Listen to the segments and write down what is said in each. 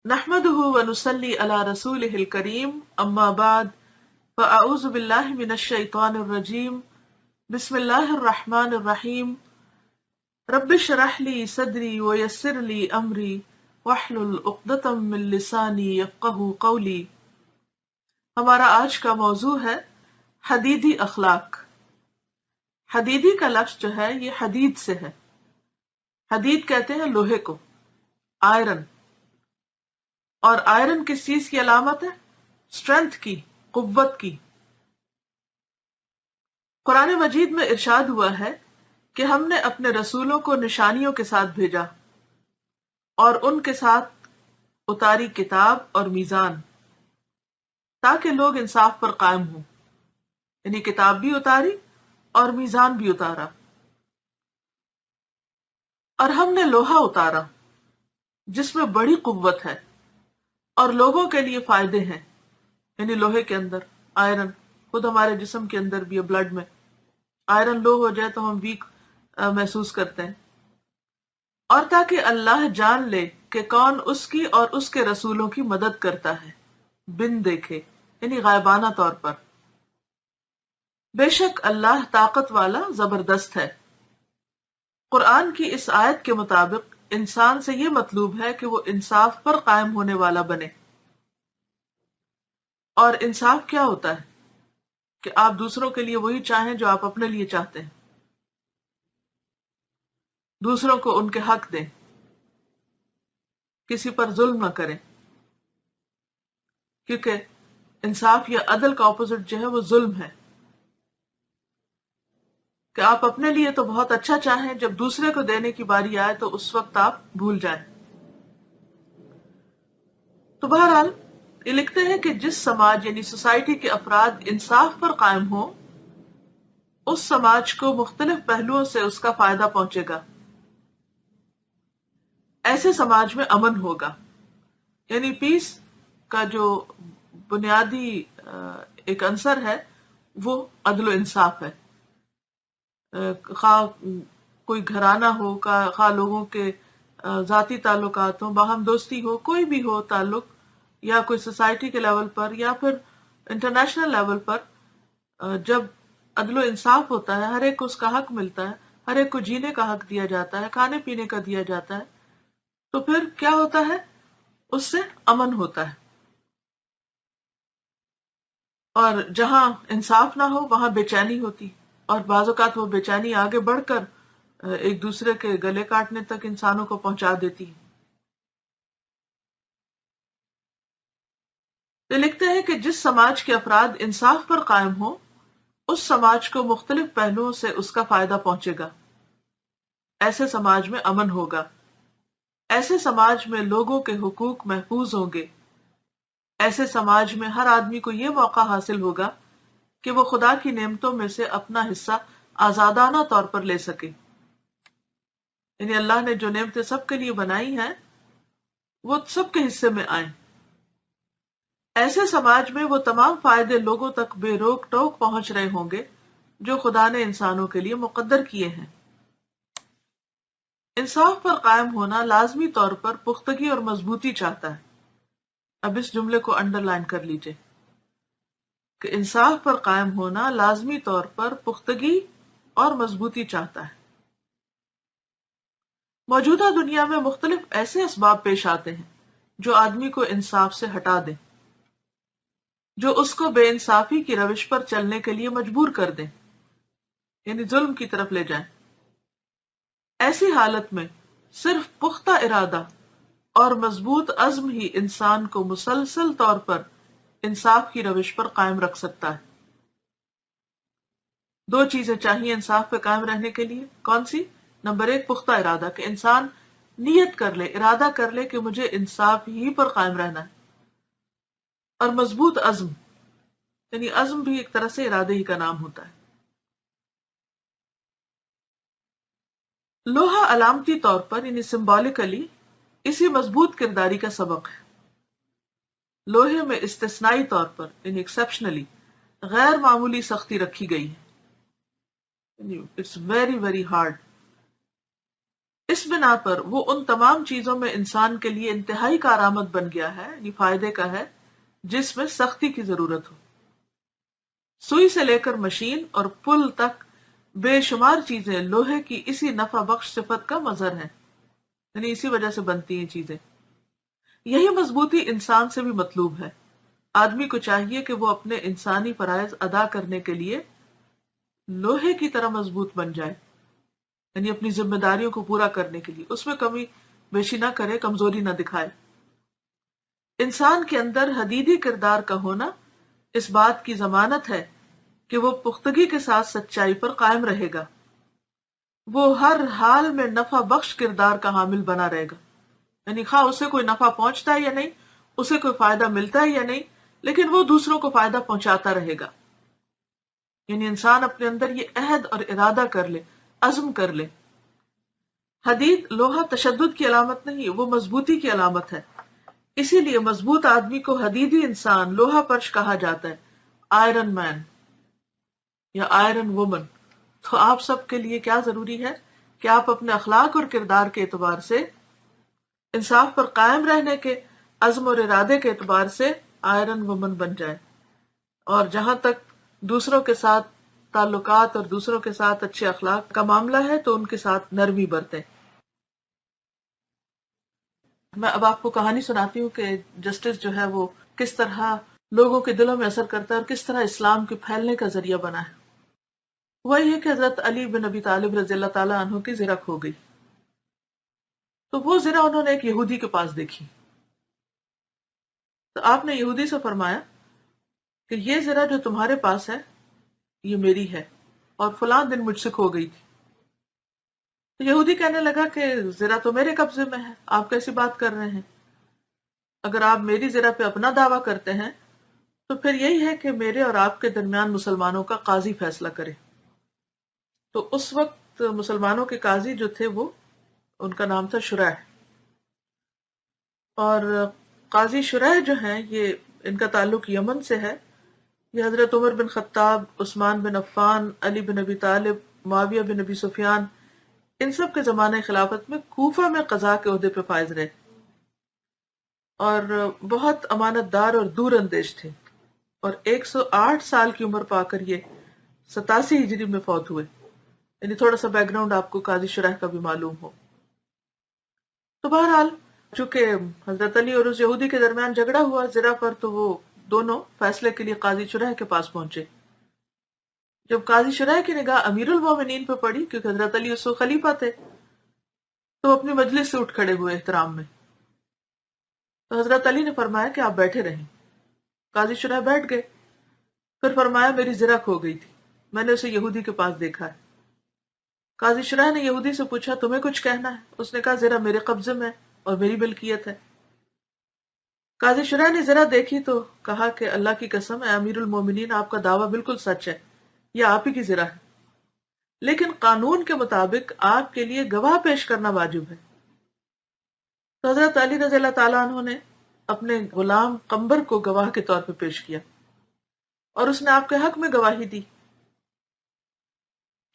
نحمده ونصلي على رسوله الكريم اما بعد فاعوذ بالله من الشيطان الرجيم بسم الله الرحمن الرحيم رب اشرح لي صدري ويسر لي امري واحلل عقدة من لساني يفقهوا قولي۔ ہمارا آج کا موضوع ہے حدیدی اخلاق۔ حدیدی کا لفظ جو ہے یہ حدید سے ہے۔ حدید کہتے ہیں لوہے کو، آئرن۔ اور آئرن کس چیز کی علامت ہے؟ اسٹرینتھ کی، قوت کی۔ قرآن مجید میں ارشاد ہوا ہے کہ ہم نے اپنے رسولوں کو نشانیوں کے ساتھ بھیجا اور ان کے ساتھ اتاری کتاب اور میزان، تاکہ لوگ انصاف پر قائم ہوں۔ یعنی کتاب بھی اتاری اور میزان بھی اتارا۔ اور ہم نے لوہا اتارا جس میں بڑی قوت ہے اور لوگوں کے لیے فائدے ہیں۔ یعنی لوہے کے اندر آئرن، خود ہمارے جسم کے اندر بھی ہے، بلڈ میں آئرن لو ہو جائے تو ہم ویک محسوس کرتے ہیں۔ اور تاکہ اللہ جان لے کہ کون اس کی اور اس کے رسولوں کی مدد کرتا ہے بن دیکھے، یعنی غائبانہ طور پر۔ بے شک اللہ طاقت والا زبردست ہے۔ قرآن کی اس آیت کے مطابق انسان سے یہ مطلوب ہے کہ وہ انصاف پر قائم ہونے والا بنے۔ اور انصاف کیا ہوتا ہے؟ کہ آپ دوسروں کے لیے وہی چاہیں جو آپ اپنے لیے چاہتے ہیں، دوسروں کو ان کے حق دیں، کسی پر ظلم نہ کریں، کیونکہ انصاف یا عدل کا اپوزٹ جو ہے وہ ظلم ہے۔ کہ آپ اپنے لیے تو بہت اچھا چاہیں، جب دوسرے کو دینے کی باری آئے تو اس وقت آپ بھول جائیں۔ تو بہرحال یہ لکھتے ہیں کہ جس سماج یعنی سوسائٹی کے افراد انصاف پر قائم ہوں، اس سماج کو مختلف پہلوؤں سے اس کا فائدہ پہنچے گا۔ ایسے سماج میں امن ہوگا۔ یعنی پیس کا جو بنیادی ایک عنصر ہے وہ عدل و انصاف ہے۔ خواہ کوئی گھرانہ ہو، خواہ لوگوں کے ذاتی تعلقات ہوں، باہم دوستی ہو، کوئی بھی ہو تعلق، یا کوئی سوسائٹی کے لیول پر یا پھر انٹرنیشنل لیول پر، جب عدل و انصاف ہوتا ہے، ہر ایک کو اس کا حق ملتا ہے، ہر ایک کو جینے کا حق دیا جاتا ہے، کھانے پینے کا دیا جاتا ہے، تو پھر کیا ہوتا ہے؟ اس سے امن ہوتا ہے۔ اور جہاں انصاف نہ ہو وہاں بے چینی ہوتی، اور بعض اوقات وہ بے چینی آگے بڑھ کر ایک دوسرے کے گلے کاٹنے تک انسانوں کو پہنچا دیتی ہے۔ یہ لکھتے ہیں کہ جس سماج کے افراد انصاف پر قائم ہوں، اس سماج کو مختلف پہلوؤں سے اس کا فائدہ پہنچے گا۔ ایسے سماج میں امن ہوگا۔ ایسے سماج میں لوگوں کے حقوق محفوظ ہوں گے۔ ایسے سماج میں ہر آدمی کو یہ موقع حاصل ہوگا کہ وہ خدا کی نعمتوں میں سے اپنا حصہ آزادانہ طور پر لے سکے۔ یعنی اللہ نے جو نعمتیں سب کے لیے بنائی ہیں وہ سب کے حصے میں آئیں۔ ایسے سماج میں وہ تمام فائدے لوگوں تک بے روک ٹوک پہنچ رہے ہوں گے جو خدا نے انسانوں کے لیے مقدر کیے ہیں۔ انصاف پر قائم ہونا لازمی طور پر پختگی اور مضبوطی چاہتا ہے۔ اب اس جملے کو انڈر لائن کر لیجئے کہ انصاف پر قائم ہونا لازمی طور پر پختگی اور مضبوطی چاہتا ہے۔ موجودہ دنیا میں مختلف ایسے اسباب پیش آتے ہیں جو آدمی کو انصاف سے ہٹا دیں، جو اس کو بے انصافی کی روش پر چلنے کے لیے مجبور کر دیں، یعنی ظلم کی طرف لے جائیں۔ ایسی حالت میں صرف پختہ ارادہ اور مضبوط عزم ہی انسان کو مسلسل طور پر انصاف کی روش پر قائم رکھ سکتا ہے۔ دو چیزیں چاہیے انصاف پہ قائم رہنے کے لیے۔ کون سی؟ نمبر ایک، پختہ ارادہ، کہ انسان نیت کر لے، ارادہ کر لے کہ مجھے انصاف ہی پر قائم رہنا ہے۔ اور مضبوط عزم، یعنی عزم بھی ایک طرح سے ارادے ہی کا نام ہوتا ہے۔ لوہا علامتی طور پر یعنی سمبولیکلی اسی مضبوط کرداری کا سبق ہے۔ لوہے میں استثنائی طور پر یعنی ایکسپشنلی غیر معمولی سختی رکھی گئی ہے۔ It's very very hard. اس بنا پر وہ ان تمام چیزوں میں انسان کے لیے انتہائی کارآمد بن گیا ہے، یہ فائدے کا ہے جس میں سختی کی ضرورت ہو۔ سوئی سے لے کر مشین اور پل تک بے شمار چیزیں لوہے کی اسی نفع بخش صفت کا مظہر ہیں، یعنی اسی وجہ سے بنتی ہیں چیزیں۔ یہی مضبوطی انسان سے بھی مطلوب ہے۔ آدمی کو چاہیے کہ وہ اپنے انسانی فرائض ادا کرنے کے لیے لوہے کی طرح مضبوط بن جائے، یعنی اپنی ذمہ داریوں کو پورا کرنے کے لیے اس میں کمی بیشی نہ کرے، کمزوری نہ دکھائے۔ انسان کے اندر حدیدی کردار کا ہونا اس بات کی ضمانت ہے کہ وہ پختگی کے ساتھ سچائی پر قائم رہے گا، وہ ہر حال میں نفع بخش کردار کا حامل بنا رہے گا، یعنی خواہ اسے کوئی نفع پہنچتا ہے یا نہیں، اسے کوئی فائدہ ملتا ہے یا نہیں، لیکن وہ دوسروں کو فائدہ پہنچاتا رہے گا۔ یعنی انسان اپنے اندر یہ عہد اور ارادہ کر لے، عزم کر لے۔ حدید لوہا تشدد کی علامت نہیں، وہ مضبوطی کی علامت ہے۔ اسی لیے مضبوط آدمی کو حدیدی انسان، لوہا پرش کہا جاتا ہے، آئرن مین یا آئرن وومن۔ تو آپ سب کے لیے کیا ضروری ہے کہ آپ اپنے اخلاق اور کردار کے اعتبار سے، انصاف پر قائم رہنے کے عزم اور ارادے کے اعتبار سے آئرن وومن بن جائے، اور جہاں تک دوسروں کے ساتھ تعلقات اور دوسروں کے ساتھ اچھے اخلاق کا معاملہ ہے تو ان کے ساتھ نرمی برتیں۔ میں اب آپ کو کہانی سناتی ہوں کہ جسٹس جو ہے وہ کس طرح لوگوں کے دلوں میں اثر کرتا ہے اور کس طرح اسلام کے پھیلنے کا ذریعہ بنا ہے۔ وہ یہ کہ حضرت علی بن ابی طالب رضی اللہ تعالیٰ عنہ کی زرہ کھو گئی، تو وہ زرہ انہوں نے ایک یہودی کے پاس دیکھی، تو آپ نے یہودی سے فرمایا کہ یہ زرہ جو تمہارے پاس ہے یہ میری ہے اور فلاں دن مجھ سے کھو گئی تھی۔ تو یہودی کہنے لگا کہ زرہ تو میرے قبضے میں ہے، آپ کیسی بات کر رہے ہیں؟ اگر آپ میری زرہ پہ اپنا دعویٰ کرتے ہیں تو پھر یہی ہے کہ میرے اور آپ کے درمیان مسلمانوں کا قاضی فیصلہ کرے۔ تو اس وقت مسلمانوں کے قاضی جو تھے وہ، ان کا نام تھا شریح، اور قاضی شریح جو ہیں یہ ان کا تعلق یمن سے ہے۔ یہ حضرت عمر بن خطاب، عثمان بن عفان، علی بن ابی طالب، معاویہ بن ابی سفیان، ان سب کے زمانہ خلافت میں کوفہ میں قضاء کے عہدے پہ فائز رہے، اور بہت امانت دار اور دور اندیش تھے، اور 108 سال کی عمر پا کر یہ 87 ہجری میں فوت ہوئے۔ یعنی تھوڑا سا بیک گراؤنڈ آپ کو قاضی شریح کا بھی معلوم ہو۔ تو بہرحال چونکہ حضرت علی اور اس یہودی کے درمیان جھگڑا ہوا زرہ پر، تو وہ دونوں فیصلے کے لیے قاضی شریح کے پاس پہنچے۔ جب قاضی شریح کی نگاہ امیر المومنین پہ پڑی، کیونکہ حضرت علی اس وقت خلیفہ تھے، تو وہ اپنی مجلس سے اٹھ کھڑے ہوئے احترام میں۔ تو حضرت علی نے فرمایا کہ آپ بیٹھے رہیں۔ قاضی شریح بیٹھ گئے، پھر فرمایا میری زرہ کھو گئی تھی، میں نے اسے یہودی کے پاس دیکھا ہے۔ قاضی شریح نے یہودی سے پوچھا تمہیں کچھ کہنا ہے؟ اس نے کہا زرہ میرے قبضے میں اور میری ملکیت ہے۔ قاضی شریح نے زرہ دیکھی تو کہا کہ اللہ کی قسم، اے امیر المومنین، آپ کا دعویٰ بالکل سچ ہے، یہ آپ ہی کی زرہ ہے، لیکن قانون کے مطابق آپ کے لیے گواہ پیش کرنا واجب ہے۔ تو حضرت علی رضی اللہ تعالیٰ عنہ نے اپنے غلام قمبر کو گواہ کے طور پہ پیش کیا، اور اس نے آپ کے حق میں گواہی دی۔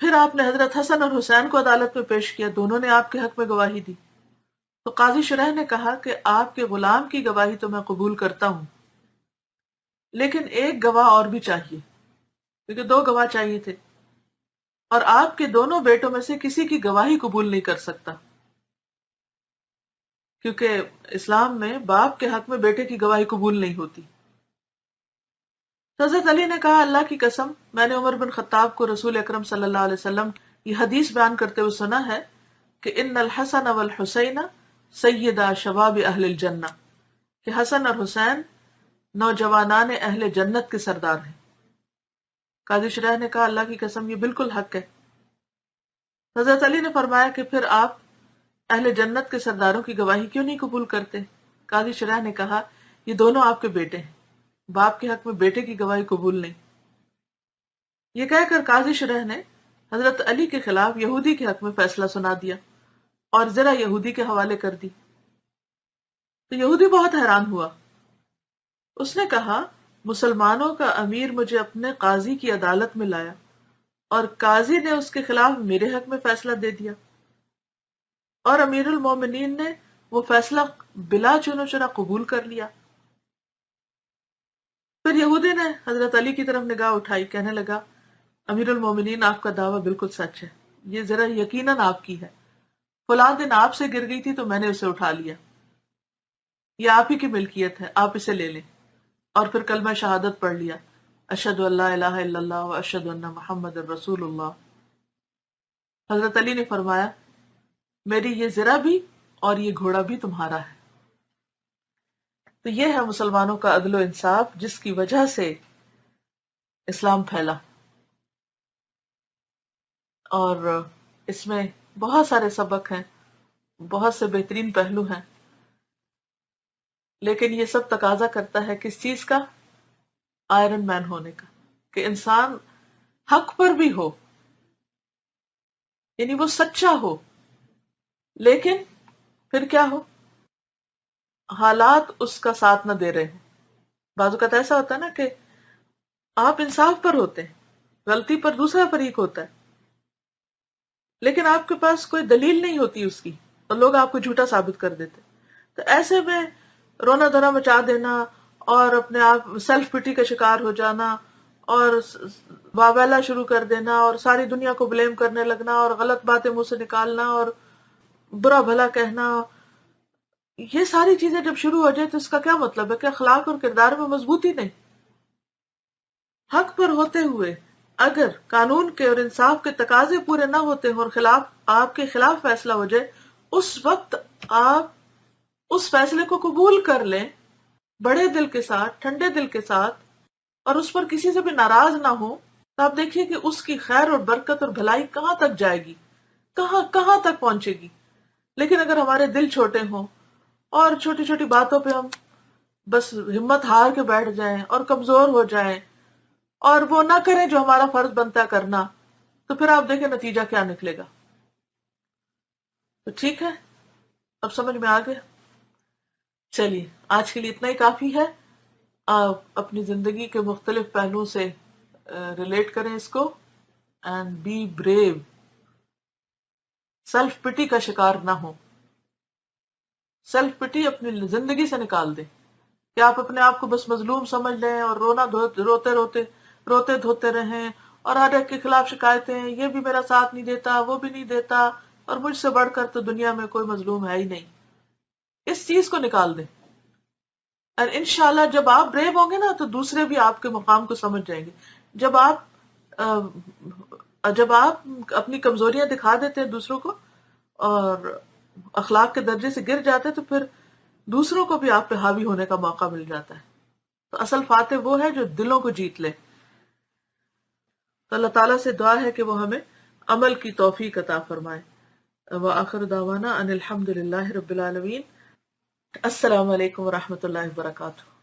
پھر آپ نے حضرت حسن اور حسین کو عدالت میں پیش کیا، دونوں نے آپ کے حق میں گواہی دی۔ تو قاضی شریح نے کہا کہ آپ کے غلام کی گواہی تو میں قبول کرتا ہوں، لیکن ایک گواہ اور بھی چاہیے، کیونکہ 2 گواہ چاہیے تھے، اور آپ کے دونوں بیٹوں میں سے کسی کی گواہی قبول نہیں کر سکتا، کیونکہ اسلام میں باپ کے حق میں بیٹے کی گواہی قبول نہیں ہوتی۔ تو حضرت علی نے کہا اللہ کی قسم، میں نے عمر بن خطاب کو رسول اکرم صلی اللہ علیہ وسلم یہ حدیث بیان کرتے ہوئے سنا ہے کہ ان الحسن والحسین سیدا شباب اہل الجنہ، کہ حسن اور حسین نوجوانان اہل جنت کے سردار ہیں۔ قاضی شریح نے کہا اللہ کی قسم یہ بالکل حق ہے۔ حضرت علی نے فرمایا کہ پھر آپ اہل جنت کے سرداروں کی گواہی کیوں نہیں قبول کرتے؟ قاضی شریح نے کہا یہ دونوں آپ کے بیٹے ہیں، باپ کے حق میں بیٹے کی گواہی قبول نہیں۔ یہ کہہ کر قاضی شریح نے حضرت علی کے خلاف یہودی کے حق میں فیصلہ سنا دیا اور ذرا یہودی کے حوالے کر دی۔ تو یہودی بہت حیران ہوا، اس نے کہا مسلمانوں کا امیر مجھے اپنے قاضی کی عدالت میں لایا اور قاضی نے اس کے خلاف میرے حق میں فیصلہ دے دیا، اور امیر المومنین نے وہ فیصلہ بلا چنو چرا قبول کر لیا۔ پھر یہودی نے حضرت علی کی طرف نگاہ اٹھائی، کہنے لگا امیر المومنین آپ کا دعویٰ بالکل سچ ہے، یہ ذرا یقیناً آپ کی ہے، فلاں دن آپ سے گر گئی تھی تو میں نے اسے اٹھا لیا، یہ آپ ہی کی ملکیت ہے، آپ اسے لے لیں۔ اور پھر کلمہ شہادت پڑھ لیا، اشہد ان لا الہ الا اللہ و اشہد ان محمد الرسول اللہ۔ حضرت علی نے فرمایا میری یہ زرہ بھی اور یہ گھوڑا بھی تمہارا ہے۔ تو یہ ہے مسلمانوں کا عدل و انصاف، جس کی وجہ سے اسلام پھیلا۔ اور اس میں بہت سارے سبق ہیں، بہت سے بہترین پہلو ہیں، لیکن یہ سب تقاضا کرتا ہے کس چیز کا؟ آئرن مین ہونے کا، کہ انسان حق پر بھی ہو، یعنی وہ سچا ہو، لیکن پھر کیا ہو؟ حالات اس کا ساتھ نہ دے رہے ہوں۔ بعض اوقات ایسا ہوتا ہے نا کہ آپ انصاف پر ہوتے ہیں، غلطی پر دوسرا فریق ہوتا ہے، لیکن آپ کے پاس کوئی دلیل نہیں ہوتی اس کی، اور لوگ آپ کو جھوٹا ثابت کر دیتے۔ تو ایسے میں رونا دھونا مچا دینا اور اپنے آپ سیلف پٹی کا شکار ہو جانا اور واویلا شروع کر دینا اور ساری دنیا کو بلیم کرنے لگنا اور غلط باتیں منہ سے نکالنا اور برا بھلا کہنا، یہ ساری چیزیں جب شروع ہو جائے تو اس کا کیا مطلب ہے کہ اخلاق اور کردار میں مضبوطی نہیں۔ حق پر ہوتے ہوئے اگر قانون کے اور انصاف کے تقاضے پورے نہ ہوتے ہوں اور آپ کے خلاف فیصلہ ہو جائے، اس وقت آپ اس فیصلے کو قبول کر لیں بڑے دل کے ساتھ، ٹھنڈے دل کے ساتھ، اور اس پر کسی سے بھی ناراض نہ ہو، تو آپ دیکھیے کہ اس کی خیر اور برکت اور بھلائی کہاں تک جائے گی، کہاں کہاں تک پہنچے گی۔ لیکن اگر ہمارے دل چھوٹے ہوں اور چھوٹی چھوٹی باتوں پہ ہم بس ہمت ہار کے بیٹھ جائیں اور کمزور ہو جائیں اور وہ نہ کریں جو ہمارا فرض بنتا ہے کرنا، تو پھر آپ دیکھیں نتیجہ کیا نکلے گا۔ تو ٹھیک ہے، اب سمجھ میں آ گیا۔ چلیے آج کے لیے اتنا ہی کافی ہے۔ آپ اپنی زندگی کے مختلف پہلوؤں سے ریلیٹ کریں اس کو، اینڈ بی بریو، سیلف پٹی کا شکار نہ ہو، سیلف پٹی اپنی زندگی سے نکال دیں کہ آپ اپنے آپ کو بس مظلوم سمجھ لیں اور روتے دھوتے رہیں اور ہر ایک کے خلاف شکایتیں، یہ بھی میرا ساتھ نہیں دیتا، وہ بھی نہیں دیتا، اور مجھ سے بڑھ کر تو دنیا میں کوئی مظلوم ہے ہی نہیں۔ اس چیز کو نکال دیں، اور انشاءاللہ جب آپ بریو ہوں گے نا تو دوسرے بھی آپ کے مقام کو سمجھ جائیں گے۔ جب آپ اپنی کمزوریاں دکھا دیتے ہیں دوسروں کو اور اخلاق کے درجے سے گر جاتے ہیں، تو پھر دوسروں کو بھی آپ پہ حاوی ہونے کا موقع مل جاتا ہے۔ تو اصل فاتح وہ ہے جو دلوں کو جیت لے۔ تو اللہ تعالیٰ سے دعا ہے کہ وہ ہمیں عمل کی توفیق عطا فرمائے۔ وآخر دعوانا ان الحمد للہ رب العالمین۔ السلام علیکم ورحمۃ اللہ وبرکاتہ۔